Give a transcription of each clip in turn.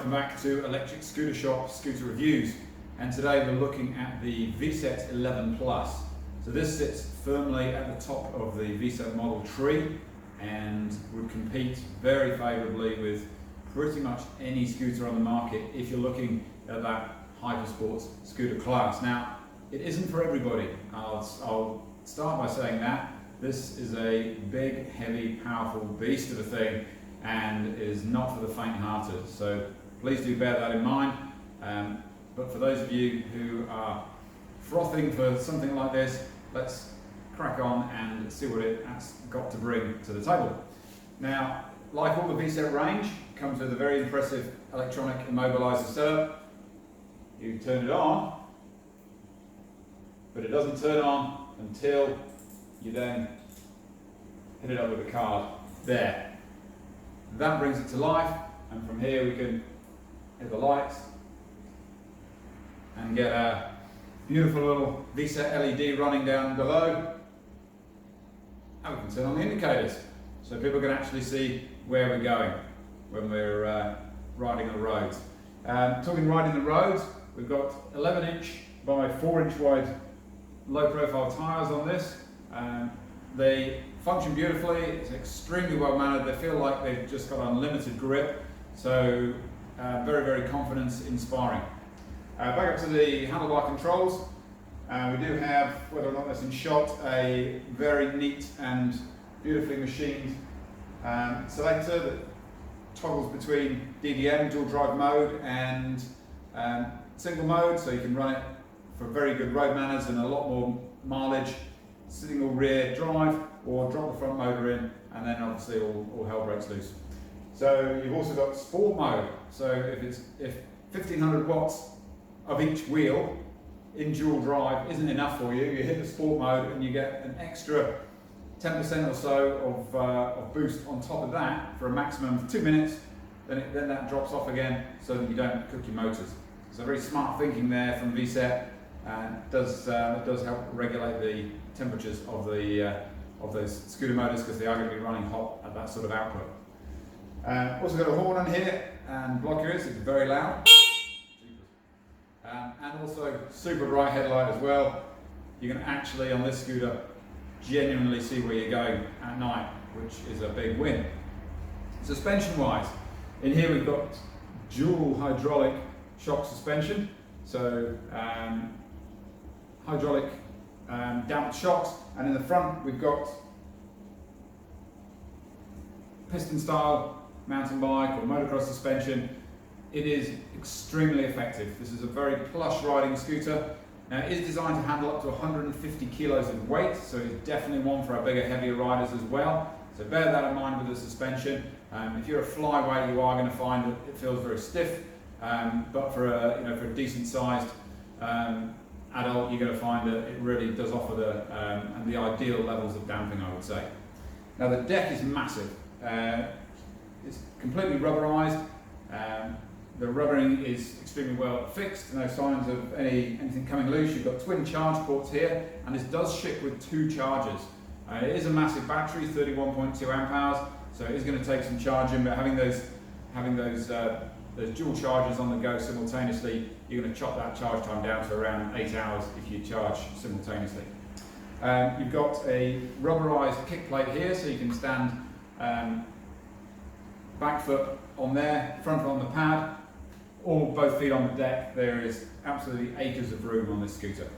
welcome back to Electric Scooter Shop Scooter Reviews, and today we're looking at the Vsett 11 Plus. So this sits firmly at the top of the Vsett model tree and would compete very favourably with pretty much any scooter on the market if you're looking at that hypersports scooter class. Now, it isn't for everybody. I'll start by saying that. This is a big, heavy, powerful beast of a thing and is not for the faint-hearted. So please do bear that in mind. But for those of you who are frothing for something like this, let's crack on and see what it's got to bring to the table. Now, like all the Vsett range, it comes with a very impressive electronic immobilizer setup. You turn it on, but it doesn't turn on until you then hit it up with a card. There. That brings it to life, and from here we can hit the lights and get a beautiful little Vsett LED running down below, and we can turn on the indicators so people can actually see where we're going when we're riding the roads. Talking riding the roads, we've got 11-inch by 4-inch wide low profile tyres on this. They function beautifully, it's extremely well mannered, they feel like they've just got unlimited grip, so very, very confidence inspiring. Back up to the handlebar controls. We do have, whether or not that's in shot, a very neat and beautifully machined selector that toggles between DDM, dual drive mode, and single mode, so you can run it for very good road manners and a lot more mileage, single rear drive, or drop the front motor in, and then obviously all hell breaks loose. So you've also got sport mode. So if 1500 watts of each wheel in dual drive isn't enough for you, you hit the sport mode and you get an extra 10% or so of boost on top of that for a maximum of 2 minutes. Then that drops off again so that you don't cook your motors. So very smart thinking there from Vsett, and it does help regulate the temperatures of those scooter motors, because they are going to be running hot at that sort of output. Also got a horn on here, and block your ears, it's very loud. And also super bright headlight as well. You can actually, on this scooter, genuinely see where you're going at night, which is a big win. Suspension wise, in here we've got dual hydraulic shock suspension. So hydraulic damped shocks, and in the front we've got piston style mountain bike or motocross suspension. It is extremely effective. This is a very plush riding scooter. Now, it is designed to handle up to 150 kilos of weight, so it's definitely one for our bigger, heavier riders as well. So bear that in mind with the suspension. If you're a flyweight, you are going to find that it feels very stiff, but for a decent sized adult, you're going to find that it really does offer the ideal levels of damping, I would say. Now, the deck is massive. It's completely rubberized. The rubbering is extremely well fixed, no signs of anything coming loose. You've got twin charge ports here, and this does ship with 2 chargers. It is a massive battery, 31.2 amp hours, so it is going to take some charging, but having those dual chargers on the go simultaneously, you're going to chop that charge time down to around 8 hours if you charge simultaneously. You've got a rubberized kick plate here, so you can stand back foot on there, front foot on the pad, or both feet on the deck. There is absolutely acres of room on this scooter.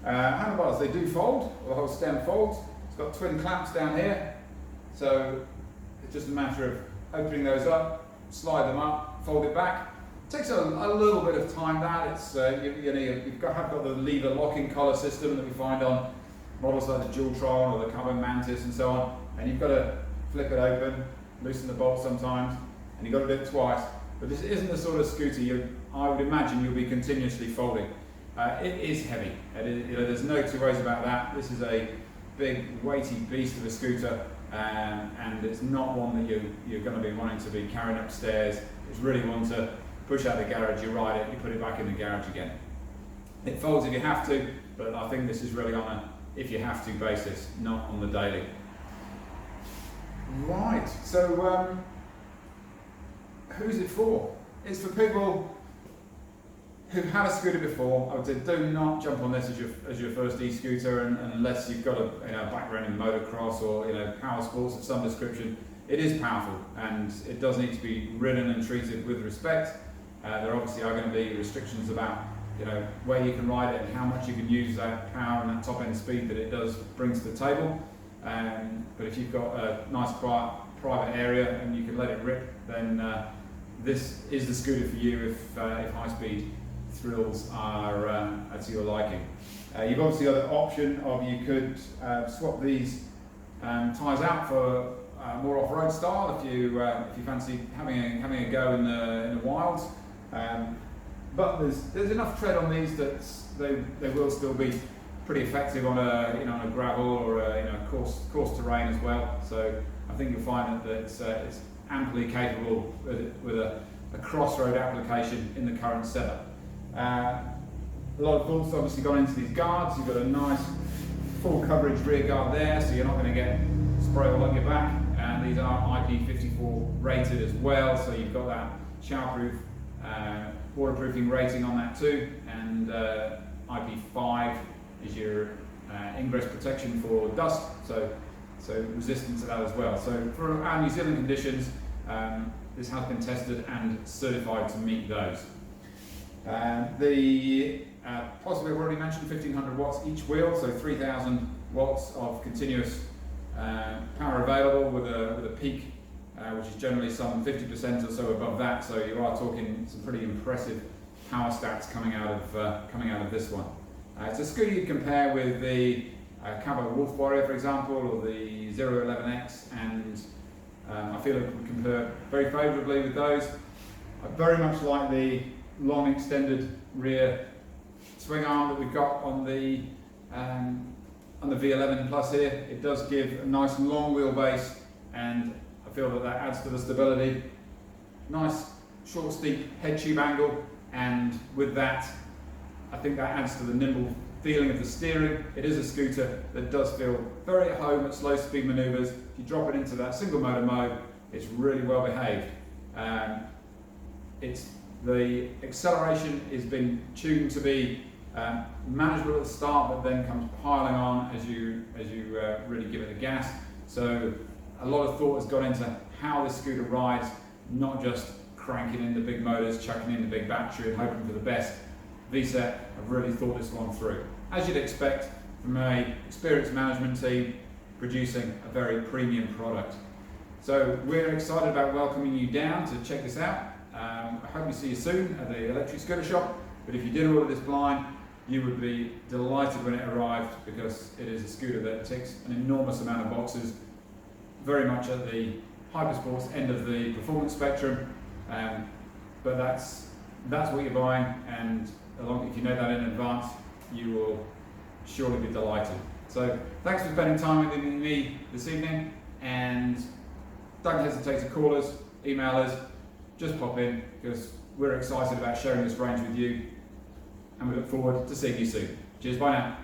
Handlebars, they do fold, the whole stem folds. It's got twin clamps down here, so it's just a matter of opening those up, slide them up, fold it back. It takes a little bit of time. You've got the lever locking collar system that we find on models like the Dualtron or the Carbon Mantis and so on, and you've got to flip it open, loosen the bolt sometimes, and you've got to do it twice. But this isn't the sort of scooter I would imagine you'll be continuously folding. It is heavy. There's no two ways about that. This is a big, weighty beast of a scooter, and it's not one that you're going to be wanting to be carrying upstairs. It's really one to push out the garage, you ride it, you put it back in the garage again. It folds if you have to, but I think this is really on a if you have to basis, not on the daily. Right, so who's it for? it's for people who've had a scooter before. I would say do not jump on this as your first e-scooter, unless you've got a background in motocross or power sports of some description. It is powerful and it does need to be ridden and treated with respect. There obviously are going to be restrictions about where you can ride it and how much you can use that power and that top end speed that it does bring to the table. But if you've got a nice quiet private area and you can let it rip, then this is the scooter for you if high speed thrills are to your liking. You've obviously got the option of you could swap these tyres out for more off-road style if you fancy having a go in the wilds. But there's enough tread on these that they will still be pretty effective on a gravel or a coarse terrain as well. So I think you'll find that it's amply capable with a crossroad application in the current setup. A lot of thought's obviously gone into these guards. You've got a nice full coverage rear guard there, so you're not going to get spray all on your back. And these are IP54 rated as well, so you've got that showerproof, waterproofing rating on that too, and IP5 is your ingress protection for dust, so resistant to that as well. So for our New Zealand conditions, this has been tested and certified to meet those. Possibly I've already mentioned 1500 watts each wheel, so 3000 watts of continuous power available with a peak which is generally some 50% or so above that. So you are talking some pretty impressive power stats coming out of this one. It's a scooter you'd compare with the Cabo Wolf Warrior, for example, or the 011X, and I feel it would compare very favourably with those. I very much like the long extended rear swing arm that we've got on the V11 Plus here. It does give a nice and long wheelbase, and I feel that adds to the stability. Nice short steep head tube angle, and with that I think that adds to the nimble feeling of the steering. It is a scooter that does feel very at home at slow speed manoeuvres. If you drop it into that single motor mode, it's really well behaved. The acceleration has been tuned to be manageable at the start, but then comes piling on as you really give it the gas. So a lot of thought has gone into how this scooter rides, not just cranking in the big motors, chucking in the big battery and hoping for the best. Vsett have really thought this one through, as you'd expect from an experienced management team producing a very premium product. So we're excited about welcoming you down to check this out. I hope we see you soon at the electric scooter shop, but if you did order this blind, you would be delighted when it arrived, because it is a scooter that ticks an enormous amount of boxes, very much at the hypersports end of the performance spectrum, but that's what you're buying, and if you know that in advance, you will surely be delighted. So thanks for spending time with me this evening, and don't hesitate to call us, email us, just pop in, because we're excited about sharing this range with you, and we look forward to seeing you soon. Cheers, bye now.